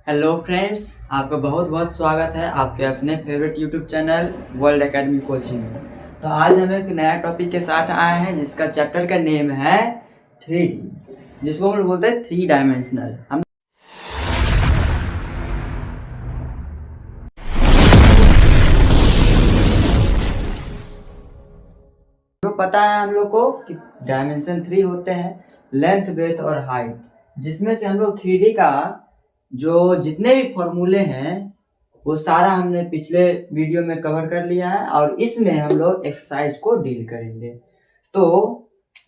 Hello friends, आपका बहुत बहुत स्वागत है आपके अपने favourite YouTube channel world academy coaching में। तो आज हम एक नया टॉपिक के साथ आए हैं जिसका चैप्टर का नेम है 3D, जिसको हम बोलते हैं 3 डायमेंशनल। हम लोग पता है हम लोग को कि डायमेंशन 3 होते हैं, लेंथ, ब्रेथ और हाइट, जिसमें से हम लोग 3D का जो जितने भी फॉर्मूले हैं वो सारा हमने पिछले वीडियो में कवर कर लिया है और इसमें हम लोग एक्सरसाइज को डील करेंगे। तो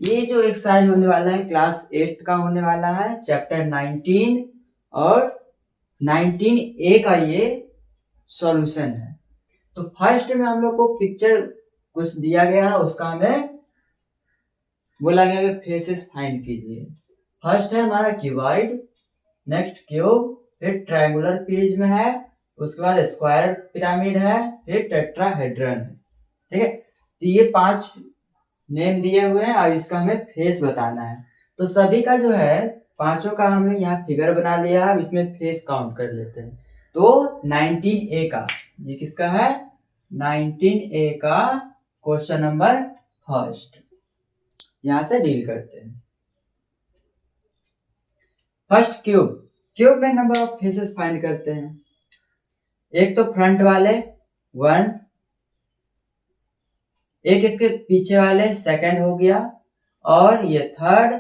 ये जो एक्सरसाइज होने वाला है क्लास 8 का होने वाला है, चैप्टर 19 और 19A का ये सॉल्यूशन है। तो फर्स्ट में हम लोग को पिक्चर कुछ दिया गया है, उसका हमें बोला गया कि फेसेस फाइंड कीजिए। फर्स्ट है हमारा क्यूबॉइड, नेक्स्ट क्यूब, फिर ट्रायंगुलर प्रिज्म है, उसके बाद स्क्वायर पिरामिड है, फिर टेट्राहेड्रन है। ठीक है, तो ये 5 नेम दिए हुए हैं और इसका हमें फेस बताना है। तो सभी का जो है पांचों का हमने यहाँ फिगर बना लिया है, इसमें फेस काउंट कर लेते हैं। तो 19A का, ये किसका है? 19A का क्वेश्चन नंबर फर्स्ट, यहां से डील करते हैं। फर्स्ट क्यूब, क्यूब में नंबर ऑफ फेसेस फाइंड करते हैं। एक तो फ्रंट वाले 1, एक इसके पीछे वाले 2 हो गया, और ये 3rd,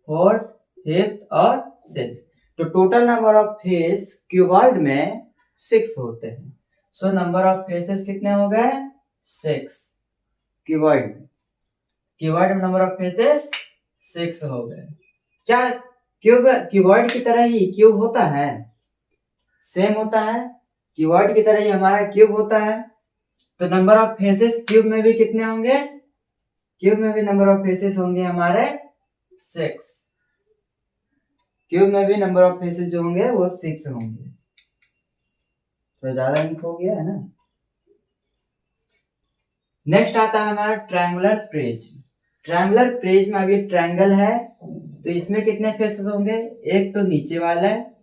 4th, 5th और 6th। तो total number of face cuboid में 6 होते हैं। सो नंबर ऑफ फेसेस कितने हो गए? 6 क्यूबॉइड में। क्यूबॉइड में नंबर ऑफ फेसेस 6 हो गए। क्या क्यूबॉइड की तरह ही क्यूब होता है? सेम होता है, क्यूबॉइड की तरह ही हमारा क्यूब होता है। तो नंबर ऑफ फेसेस क्यूब में भी कितने होंगे? क्यूब में भी नंबर ऑफ फेसेस होंगे हमारे 6। क्यूब में भी नंबर ऑफ फेसेस जो होंगे वो 6 होंगे। तो ज्यादा इंक हो गया है ना। नेक्स्ट आता है हमारा ट्रायंगुलर प्रिज्म। ट्रायंगुलर प्रिज्म में अभी ट्रायंगल है, तो इसमें कितने फेसेस होंगे? एक तो नीचे वाला है,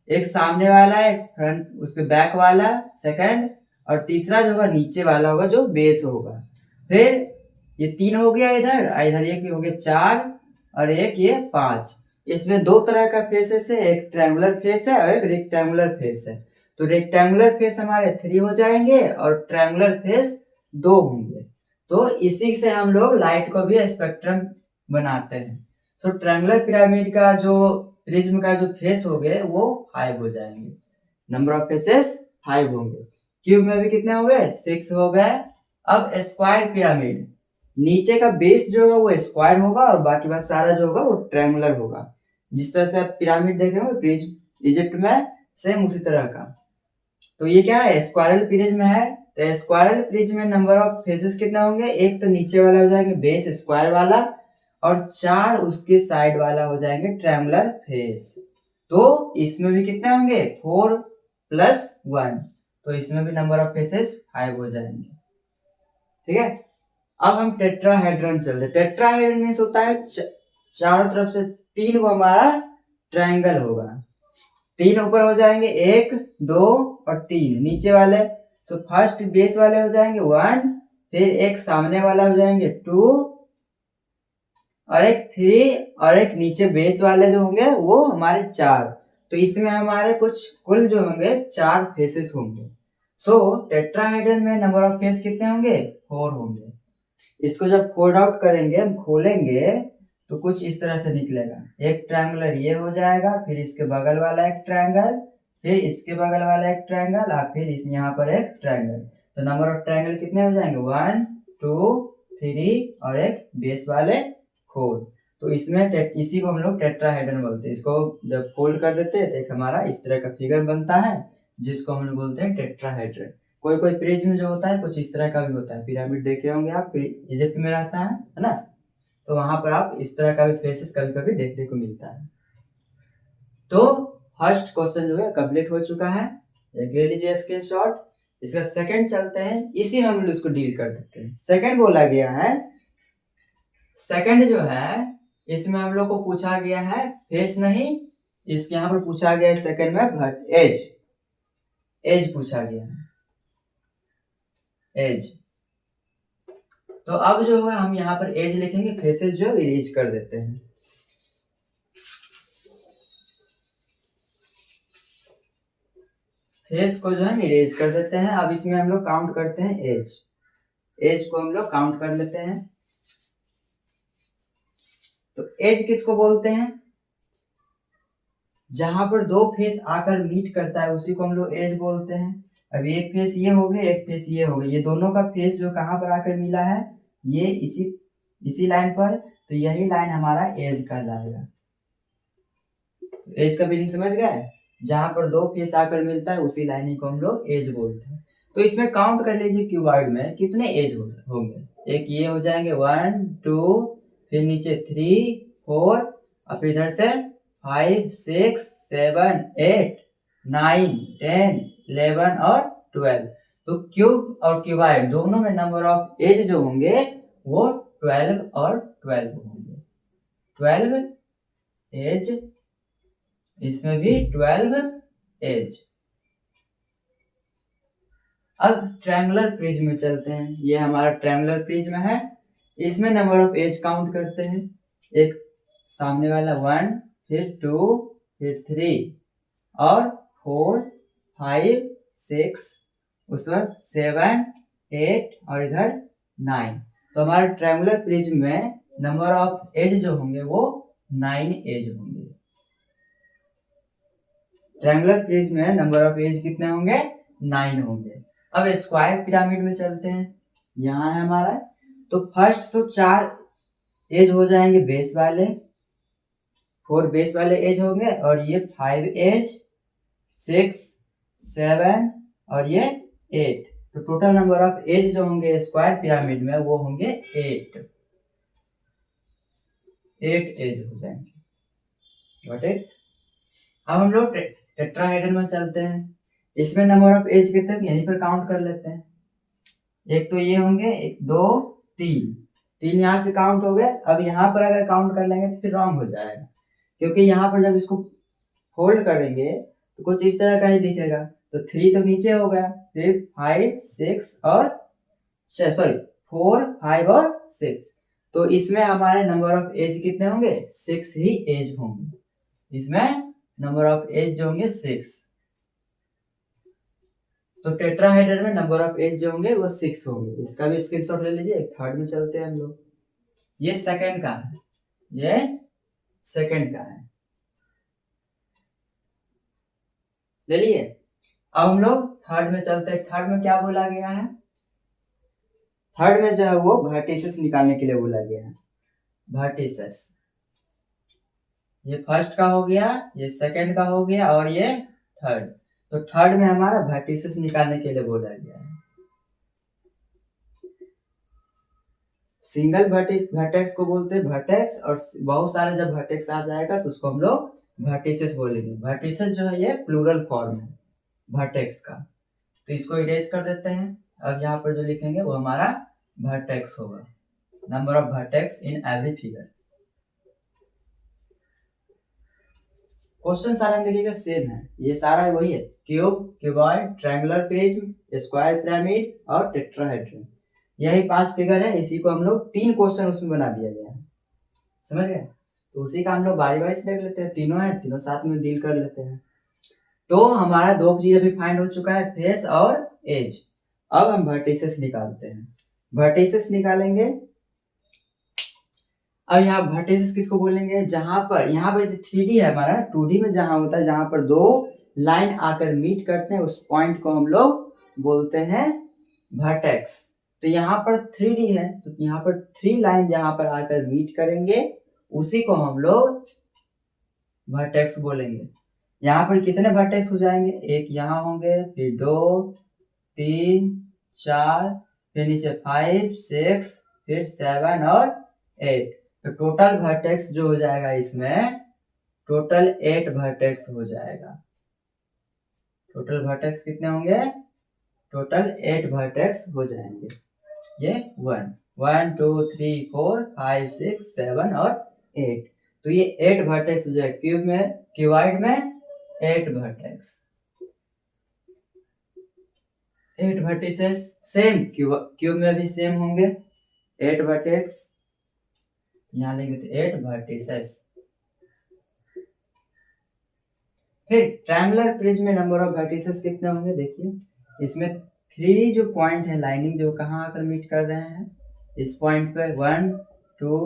एक सामने वाला है, एक फ्रंट उसके बैक वाला, सेकंड, और तीसरा जो होगा नीचे वाला होगा जो बेस होगा। फिर ये 3 हो गया इधर, इधर एक हो गया 4 और एक ये 5। इसमें 2 तरह का फेसेस है, एक ट्रायंगुलर फेस है और एक रेक्टेंगुलर फेस है। तो रेक्टेंगुलर फेस हमारे 3 हो जाएंगे और ट्रायंगुलर फेस 2 होंगे। तो इसी से हम लोग लाइट को भी स्पेक्ट्रम बनाते हैं। तो ट्रायंगुलर पिरामिड का जो प्रिज्म का जो फेस हो गए वो 5 हो जाएंगे। नंबर ऑफ फेसेस 5 होंगे। क्यूब में भी कितने हो गए? 6 हो गए। अब स्क्वायर पिरामिड, नीचे का बेस जो होगा वो स्क्वायर होगा और बाकी बात सारा जो होगा वो ट्रायंगुलर होगा। जिस तरह से आप पिरामिड देखे होंगे प्रिज्म इजिप्ट में, सेम उसी तरह का। तो ये क्या है? स्क्वायरल प्रिज्म है। तो स्क्वायरल प्रिज्म में नंबर ऑफ फेसेस कितना होंगे? एक तो नीचे वाला हो जाएंगे बेस स्क्वायर वाला, और 4 उसके साइड वाला हो जाएंगे ट्रायंगुलर फेस। तो इसमें भी कितने होंगे? 4 + 1। तो इसमें भी नंबर ऑफ फेसेस 5 हो जाएंगे। ठीक है, अब हम टेट्राहेड्रन चलते। टेट्राहेड्रन मींस होता है चारों तरफ से 3 को हमारा ट्रायंगल होगा। 3 ऊपर हो जाएंगे, 1, 2 और 3 नीचे वाले। तो फर्स्ट बेस वाले हो जाएंगे 1, फिर एक सामने वाला हो जाएंगे 2 और एक 3 और एक नीचे बेस वाले जो होंगे वो हमारे 4। तो इसमें हमारे कुछ कुल जो होंगे 4 फेसेस होंगे। सो टेट्राहेड्रन में नंबर ऑफ फेस कितने होंगे? 4 होंगे। इसको जब फोल्ड आउट करेंगे, हम खोलेंगे तो कुछ इस तरह से निकलेगा। एक ट्रायंगुलर ये हो जाएगा, फिर इसके बगल वाला एक ट्रायंगल, फिर इसके बगल वाला एक ट्रायंगल और फिर इस यहाँ पर एक ट्रायंगल। तो नंबर ऑफ ट्रायंगल कितने हो जाएंगे? 1, 2, 3 और एक बेस वाले 4। तो इसमें इसी को हम लोग टेट्राहेड्रन बोलते हैं। इसको जब फोल्ड कर देते हैं तो एक हमारा इस तरह का फिगर बनता है जिसको हम लोग बोलते हैं टेट्राहेड्रन। कोई कोई प्रिज्म जो होता है कुछ इस तरह का भी होता है। पिरामिड देखे होंगे आप, इजिप्ट में रहता है ना, तो वहां पर आप इस तरह का भी फेसेस कभी कभी देखने को मिलता है। तो फर्स्ट क्वेश्चन जो है कंप्लीट हो चुका है, ले लीजिए स्क्रीनशॉट। इसका सेकंड चलते हैं, इसी में हम लोग इसको डील कर देते हैं। सेकंड बोला गया है, सेकंड जो है इसमें हम लोग को पूछा गया है फेस नहीं, इसके यहाँ पर पूछा गया है सेकंड में एज, एज पूछा गया है, एज। तो अब जो होगा हम यहाँ पर एज लिखेंगे, फेसेस जो इरेज कर देते हैं। फेस को जो है इरेज कर देते हैं। अब इसमें हम लोग काउंट करते हैं एज, एज को हम लोग काउंट कर लेते हैं। तो एज किसको बोलते हैं? जहां पर दो फेस आकर मीट करता है उसी को हम लोग एज बोलते हैं। अब एक फेस ये हो गया, एक फेस ये हो गया, ये दोनों का फेस जो कहां पर आकर मिला है, ये इसी लाइन पर, तो यही लाइन हमारा एज कहलाएगा। तो एज का मीनिंग समझ गए? जहां पर दो फेस आकर मिलता है उसी लाइन को हम लोग एज बोलते हैं। तो इसमें काउंट कर लीजिए क्यूबॉइड में कितने एज होंगे। एक ये हो जाएंगे 1 2, फिर नीचे 3 4, और फिर इधर से 5 6 7 8 9 10 11 और 12। तो क्यूब और क्यूबॉइड दोनों में नंबर ऑफ एज जो होंगे वो 12 और 12 होंगे। 12 एज, इसमें भी 12 एज। अब ट्रायंगुलर प्रिज्म में चलते हैं। ये हमारा ट्रायंगुलर प्रिज्म है, इसमें नंबर ऑफ एज काउंट करते हैं। एक सामने वाला 1, फिर 2, फिर 3 और 4 5 6, उसके बाद 7 8 और इधर 9। तो हमारे ट्रायंगुलर प्रिज्म में नंबर ऑफ एज जो होंगे वो 9 एज होंगे। ट्रायंगुलर प्रिज्म में नंबर ऑफ एज कितने होंगे? 9 होंगे। अब स्क्वायर पिरामिड में चलते हैं। यहाँ है हमारा, तो फर्स्ट तो 4 एज हो जाएंगे बेस वाले, 4 बेस वाले एज होंगे, और ये 5 एज, 6 7 और ये 8। तो टोटल नंबर ऑफ एज जो होंगे स्क्वायर पिरामिड में वो होंगे 8 एज हो जाएंगे। Got it? अब हम लोग टेट्राहेड्रन में चलते हैं। इसमें नंबर ऑफ एज कितने यहीं पर काउंट कर लेते हैं। एक तो ये होंगे 1 2 3 यहाँ से काउंट हो गए। अब यहाँ पर अगर काउंट कर लेंगे तो फिर रॉन्ग हो जाएगा, क्योंकि यहाँ पर जब इसको फोल्ड करेंगे तो कुछ इस तरह का ही दिखेगा। तो 3 तो नीचे हो गया, फिर 5 6 और 4 5 और 6। तो इसमें हमारे नंबर ऑफ एज कितने होंगे? 6 ही एज होंगे। इसमें नंबर ऑफ एज जो होंगे 6। तो टेट्राहेड्रन में नंबर ऑफ एज जो होंगे वो 6 होंगे। इसका भी स्क्रीनशॉट ले लीजिए। एक थर्ड में चलते हैं हम लोग। ये सेकंड का है, ये सेकंड का है, ले लिए। अब हम लोग थर्ड में चलते हैं। थर्ड में क्या बोला गया है? थर्ड में जो है वो वर्टिसेस निकालने के लिए बोला गया है। वर्टिसेस, ये फर्स्ट का हो गया, ये सेकंड का हो गया और ये थर्ड। तो थर्ड में हमारा वर्टिसेस निकालने के लिए बोला गया है। सिंगल वर्टेक्स को बोलते हैं वर्टेक्स, और बहुत सारे जब वर्टेक्स आ जाएगा तो उसको हम लोग वर्टिसेस बोलेंगे। वर्टिसेस जो है ये प्लूरल फॉर्म है वर्टेक्स का। तो इसको इरेज कर देते हैं। अब यहाँ पर जो लिखेंगे वो हमारा वर्टेक्स होगा। Number of vertex in every figure. Question सारा देखिएगा सेम है, ये सारा वही है। Cube, cuboid, triangular prism, square pyramid और टेट्राहेड्रन, यही 5 फिगर है। इसी को हम लोग 3 क्वेश्चन उसमें बना दिया गया है, समझ गए? तो उसी का हम लोग बारी बारी से देख लेते हैं। तीनों है, तीनों साथ में डील कर लेते हैं। तो हमारा 2 चीज अभी फाइंड हो चुका है, फेस और एज। अब हम वर्टिसेस निकालते हैं। वर्टिसेस निकालेंगे। अब यहाँ वर्टिसेस किसको बोलेंगे? जहां पर यहाँ पर 3D है हमारा, 2D में जहां होता है जहां पर 2 लाइन आकर मीट करते हैं उस पॉइंट को हम लोग बोलते हैं वर्टेक्स। तो यहाँ पर 3D है, तो यहाँ पर 3 लाइन जहां पर आकर मीट करेंगे उसी को हम लोग वर्टेक्स बोलेंगे। यहाँ पर कितने वर्टेक्स हो जाएंगे? एक यहाँ होंगे, फिर 2 3 4, फिर नीचे 5 6, फिर 7 और 8। तो टोटल वर्टेक्स जो हो जाएगा इसमें, टोटल 8 वर्टेक्स हो जाएगा। टोटल वर्टेक्स कितने होंगे? टोटल 8 वर्टेक्स हो जाएंगे। ये 1 2 3 4 5 6 7 और 8। तो ये 8 वर्टेक्स हो जाएगा क्यूब में, क्यूबॉइड में 8 वर्टेक्स, 8 वर्टिसेस। सेम क्यूब में भी सेम होंगे 8 वर्टेक्स, यहाँ लिख देते 8 वर्टिसेस। फिर ट्रायंगुलर प्रिज्म में नंबर ऑफ वर्टिसेस कितने होंगे, देखिए इसमें 3 जो पॉइंट है लाइनिंग जो कहाँ आकर मीट कर रहे हैं, इस पॉइंट पर 1 2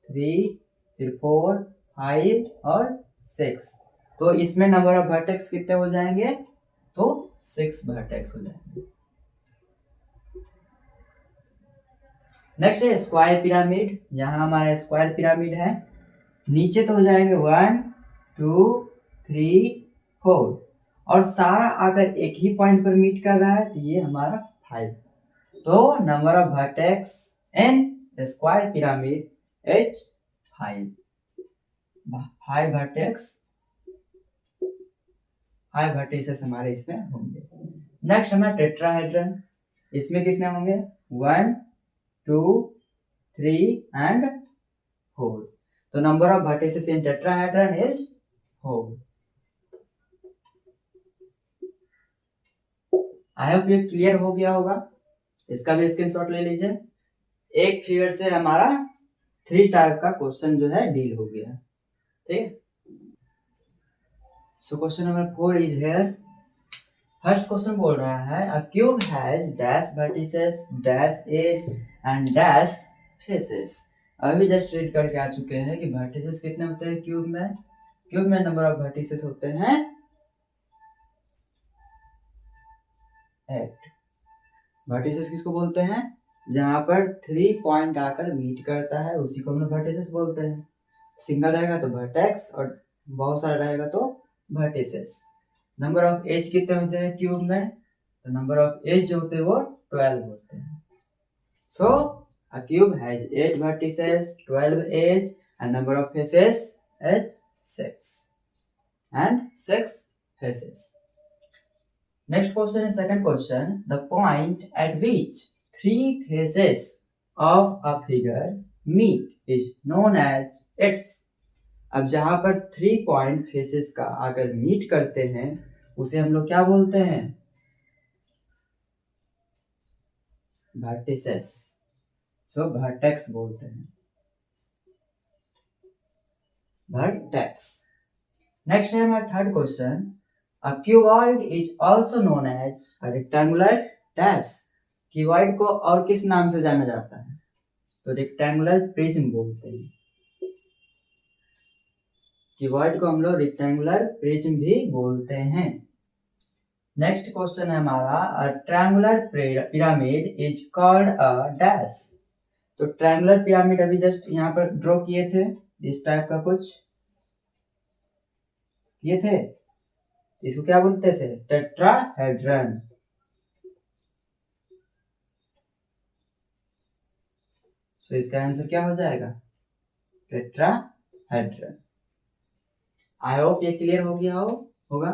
3 फिर 4 5 और 6, तो इसमें नंबर ऑफ वर्टेक्स कितने हो जाएंगे, तो 6 वर्टेक्स हो जाएंगे। नेक्स्ट है स्क्वायर पिरामिड। यहाँ हमारा स्क्वायर पिरामिड है, नीचे तो हो जाएंगे 1 2 3 4 और सारा आकर एक ही पॉइंट पर मीट कर रहा है, तो ये हमारा 5। तो number of vertex in square pyramid is 5। 5 vertex, 5 vertices हमारे इसमें होंगे। नेक्स्ट हमारा टेट्राहेड्रन, इसमें कितने होंगे 1 2 3 एंड 4। तो number of vertices in tetrahedron is 4। I hope ये क्लियर हो गया होगा, इसका भी स्क्रीनशॉट ले लीजिए। एक फिगर से हमारा 3 टाइप का क्वेश्चन जो है डील हो गया, ठीक। So question number 4 is here. First question बोल रहा है a cube has dash vertices dash edge and dash faces. अभी जस्ट रीड करके आ चुके हैं कि वर्टिसेस कितने होते हैं क्यूब में। क्यूब में नंबर ऑफ वर्टिसेस होते हैं 8। वर्टिसेस किसको बोलते हैं, जहां पर 3 पॉइंट आकर मीट करता है उसी को हम लोग वर्टिसेस बोलते हैं। सिंगल रहेगा तो वर्टेक्स और बहुत सारा रहेगा तो वर्टिसेस। नंबर ऑफ एज कितने होते हैं क्यूब में, तो नंबर ऑफ एज जो होते हैं वो 12 होते हैं। सो a cube has 8 vertices, 12 edges and number of faces is 6 and 6 faces. Next question is second question. The point at which 3 faces of a figure meet is known as its. अब जहां पर 3 point faces का अगर meet करते हैं उसे हम लोग क्या बोलते हैं, वर्टिसेस। सो वर्टेक्स बोलते हैं, वर्टेक्स। नेक्स्ट है हमारा third question. A cuboid is also known as a rectangular dash. Cuboid को और किस नाम से जाना जाता है, तो रेक्टेंगुलर प्रिज्म बोलते हैं। क्यूबॉइड को हम लोग रेक्टेंगुलर प्रिज्म भी बोलते हैं। नेक्स्ट क्वेश्चन है हमारा a triangular pyramid is called a dash. तो ट्रायंगुलर पिरामिड अभी जस्ट यहाँ पर ड्रॉ किए थे, इस टाइप का कुछ किए थे, इसको क्या बोलते थे, टेट्राहेड्रन। सो इसका आंसर क्या हो जाएगा, टेट्राहेड्रन। आई होप ये क्लियर हो गया होगा।